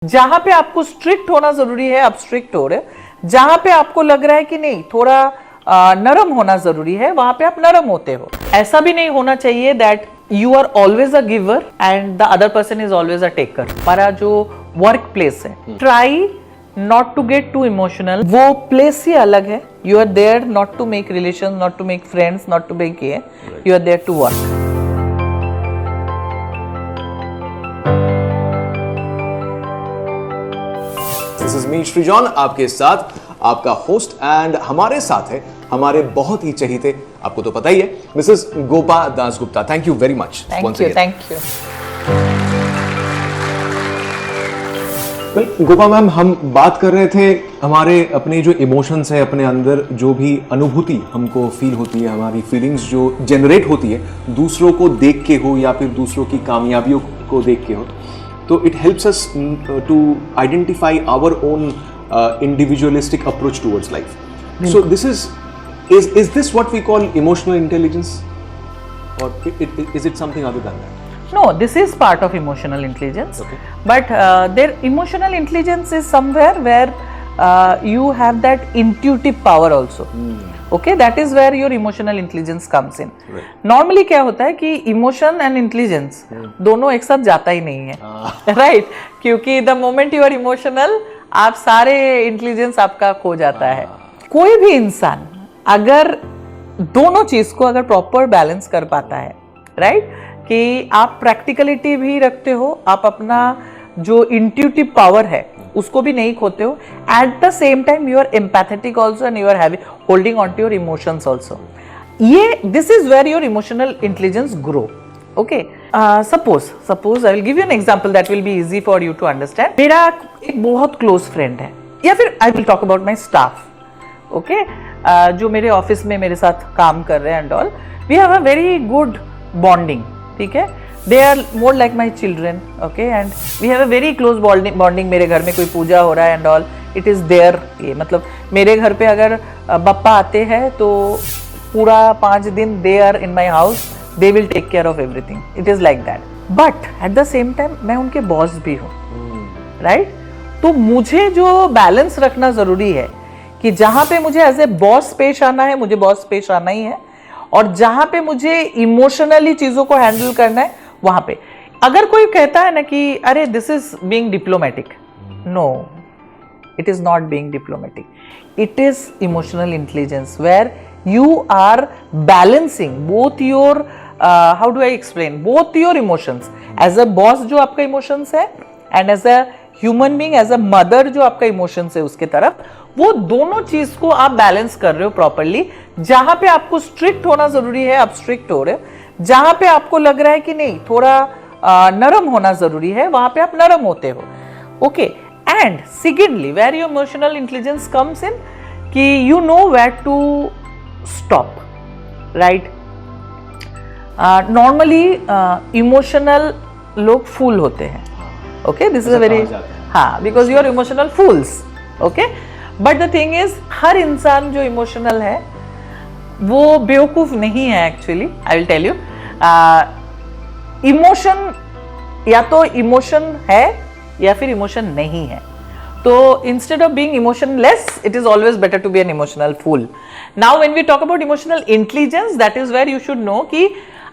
जहां पे आपको स्ट्रिक्ट होना जरूरी है आप स्ट्रिक्ट हो रहे हो, जहां पे आपको लग रहा है कि नहीं थोड़ा नरम होना जरूरी है वहां पे आप नरम होते हो। ऐसा भी नहीं होना चाहिए that you are always a giver and the other person is always a taker. हमारा जो वर्क प्लेस है, try not to get too emotional. वो प्लेस ही अलग है। You are there not to make relation, not to make friends, not to make ये, you are there to work. This is me Shri John, आपके साथ आपका host, and हमारे साथ है हमारे बहुत ही चहीते, आपको तो पता ही है, Mrs Gopa Dasgupta. Thank you very much. Thank you. Gopa ma'am, हम बात कर रहे थे हमारे अपने जो इमोशंस है, अपने अंदर जो भी अनुभूति हमको फील होती है, हमारी फीलिंग्स जो जनरेट होती है दूसरों को देख के हो या फिर दूसरों की कामयाबियों को देख के हो, तो it helps us to identify our own individualistic approach towards life. So this is this what we call emotional intelligence, or is it something other than that? No, this is part of emotional intelligence. Okay. But their emotional intelligence is somewhere where you have that intuitive power also. Okay, that is where your emotional intelligence comes in. Right. Normally क्या होता है कि emotion and intelligence दोनों एक साथ जाता ही नहीं है, right? क्योंकि the moment you are emotional, आप सारे इंटेलिजेंस आपका खो जाता है। कोई भी इंसान अगर दोनों चीज को अगर प्रॉपर बैलेंस कर पाता है, राइट, कि आप प्रैक्टिकलिटी भी रखते हो, आप अपना जो इंट्यूटिव पावर है उसको भी नहीं खोते हो, at the same time you are empathetic also and you are having holding on to your emotions also. ये this is where your emotional intelligence grow. Okay, suppose I will give you an example that will be easy for you to understand. मेरा एक बहुत close friend है, या फिर I will talk about my staff. Okay, जो मेरे office में मेरे साथ काम कर रहे हैं and all, we have a very good bonding. ठीक है, they are more like my children. Okay, and we have a very close bonding. मेरे घर में कोई पूजा हो रहा है and all, it is there. ये मतलब मेरे घर पे अगर बप्पा आते हैं तो पूरा 5 दिन they are in my house. They will take care of everything. It is like that. But at the same time मैं उनके बॉस भी हूँ, right? तो मुझे जो बैलेंस रखना जरूरी है कि जहां पे मुझे एज ए बॉस पेश आना है, मुझे बॉस पेश आना ही है, और जहां पे मुझे इमोशनली चीजों को हैंडल करना है वहां पे। अगर कोई कहता है ना कि अरे this is being diplomatic, no, it is not being diplomatic, it is emotional intelligence where you are balancing both your how do I explain, both your emotions as a boss जो आपका emotions है, and as a human being, as a mother जो आपका emotions है उसके तरफ, वो दोनों चीज को आप बैलेंस कर रहे हो प्रॉपरली। जहां पे आपको स्ट्रिक्ट होना जरूरी है आप स्ट्रिक्ट हो रहे हो, जहां पे आपको लग रहा है कि नहीं थोड़ा नरम होना जरूरी है वहां पे आप नरम होते हो। Okay, and secondly where your emotional intelligence comes in कि you know where to stop, right? Normally emotional लोग फूल होते हैं, okay, this is a very, हाँ, because you are emotional fools, okay, but the thing is हर इंसान जो emotional है वो बेवकूफ नहीं है actually. I will tell you, emotion या तो इमोशन है या फिर इमोशन नहीं है। तो instead of being emotionless, it is always better to be an emotional fool. Now when we talk about emotional intelligence, that is where you should know कि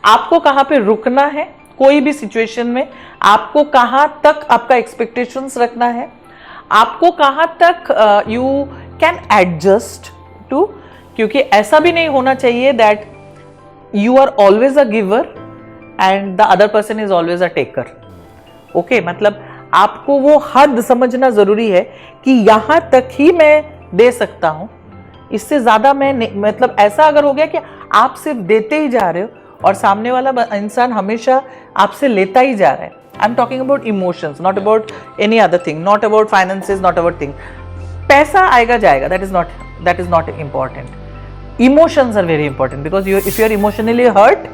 आपको कहाँ पे रुकना है कोई भी सिचुएशन में, आपको कहाँ तक आपका एक्सपेक्टेशंस रखना है, आपको कहाँ तक you can adjust to, क्योंकि ऐसा भी नहीं होना चाहिए that you are always a giver and the other person is always a taker. Okay, मतलब आपको वो हद समझना जरूरी है कि यहां तक ही मैं दे सकता हूं, इससे ज्यादा मैं नहीं। मतलब ऐसा अगर हो गया कि आप सिर्फ देते ही जा रहे हो और सामने वाला इंसान हमेशा आपसे लेता ही जा रहा है। I am talking about emotions, not about any other thing, not about finances, not about thing. पैसा आएगा जाएगा, that is not important. Emotions are very important because if you are emotionally hurt,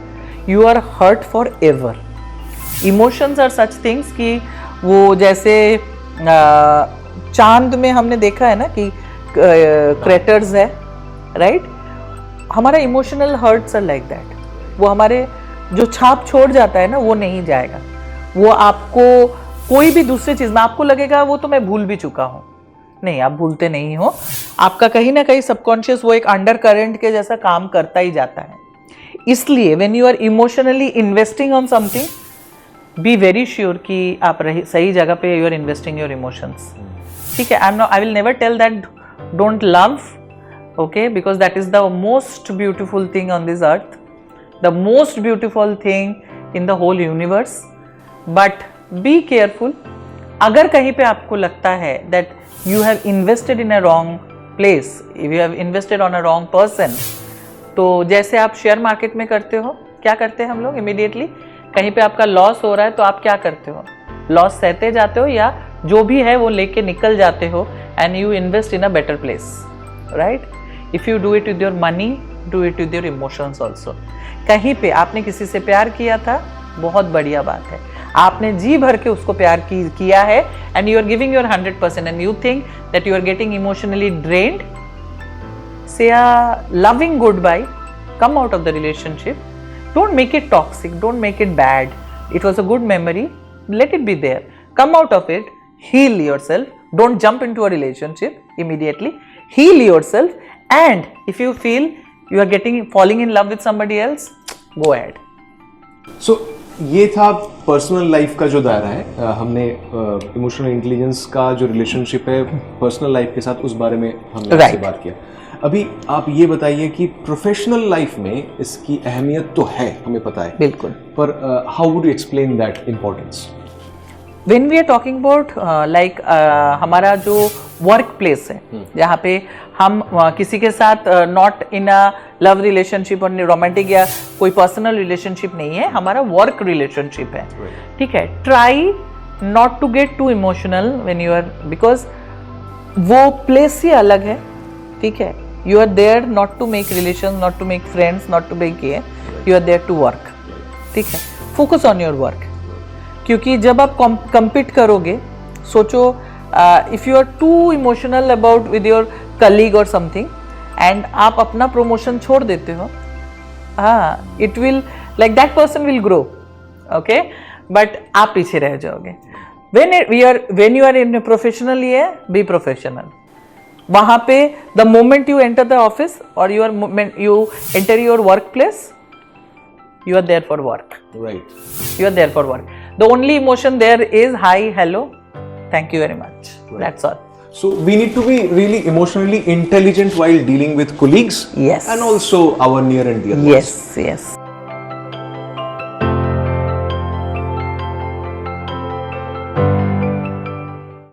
you are hurt for ever. Emotions are such things कि वो जैसे चांद में हमने देखा है ना कि क्रेटर्स है, राइट? हमारा emotional hurts are like that. वो हमारे जो छाप छोड़ जाता है ना वो नहीं जाएगा, वो आपको कोई भी दूसरी चीज में आपको लगेगा वो तो मैं भूल भी चुका हूं, नहीं, आप भूलते नहीं हो। आपका कहीं ना कहीं सबकॉन्शियस वो एक अंडर करंट के जैसा काम करता ही जाता है। इसलिए when you are emotionally investing on something, be very sure कि आप सही जगह पे you are investing your emotions. ठीक है, I will never tell that don't love, okay, because that is the most beautiful thing on this earth, the most beautiful thing in the whole universe, but be careful, अगर कहीं पे आपको लगता है that you have invested in a wrong place, if you have invested on a wrong person, तो जैसे आप share market में करते हो, क्या करते हैं हम लोग इमीडिएटली, कहीं पे आपका लॉस हो रहा है तो आप क्या करते हो, लॉस सहते जाते हो या जो भी है वो लेके निकल जाते हो, and you invest in a better place, right? If you do it with your money, do it with your emotions also. कहीं पे आपने किसी से प्यार किया था, बहुत बढ़िया बात है, आपने जी भर के उसको प्यार किया है, and you are giving your 100%, and you think that you are getting emotionally drained, say a loving goodbye, come out of the relationship, don't make it toxic, don't make it bad, it was a good memory, let it be there, come out of it, heal yourself, don't jump into a relationship immediately, heal yourself, and if you feel you are falling in love with somebody else, go ahead. So ये था personal life का जो दायरा है, हमने emotional intelligence का जो relationship है पर्सनल लाइफ के साथ, उस बारे में हमने आपसे बात किया। अभी आप ये बताइए कि प्रोफेशनल लाइफ में इसकी अहमियत तो है, हमें पता है, बिल्कुल, पर how would you explain that importance? When we are talking about हमारा जो वर्क प्लेस है, जहाँ पे हम किसी के साथ not in a love relationship और रोमांटिक या कोई पर्सनल रिलेशनशिप नहीं है, हमारा वर्क रिलेशनशिप है, ठीक है, try not to get too emotional when you are, because वो प्लेस ही अलग है, ठीक है, you are there not to make relation, not to make friends, not to make ये, you are there to work, ठीक है, फोकस ऑन योर वर्क। क्योंकि जब आप कम्पीट करोगे, सोचो if you are too emotional about with your colleague और something and आप अपना प्रमोशन छोड़ देते हो, हाँ, it will like that person will grow, okay, but आप पीछे रह जाओगे। when you are in a professional ये, be professional। वहाँ पे the moment you enter the office or you enter your workplace, you are there for work, right, you are there for work. The only emotion there is hi, hello, thank you very much, right. That's all. So we need to be really emotionally intelligent while dealing with colleagues, yes, and also our near and dear ones. Yes, yes.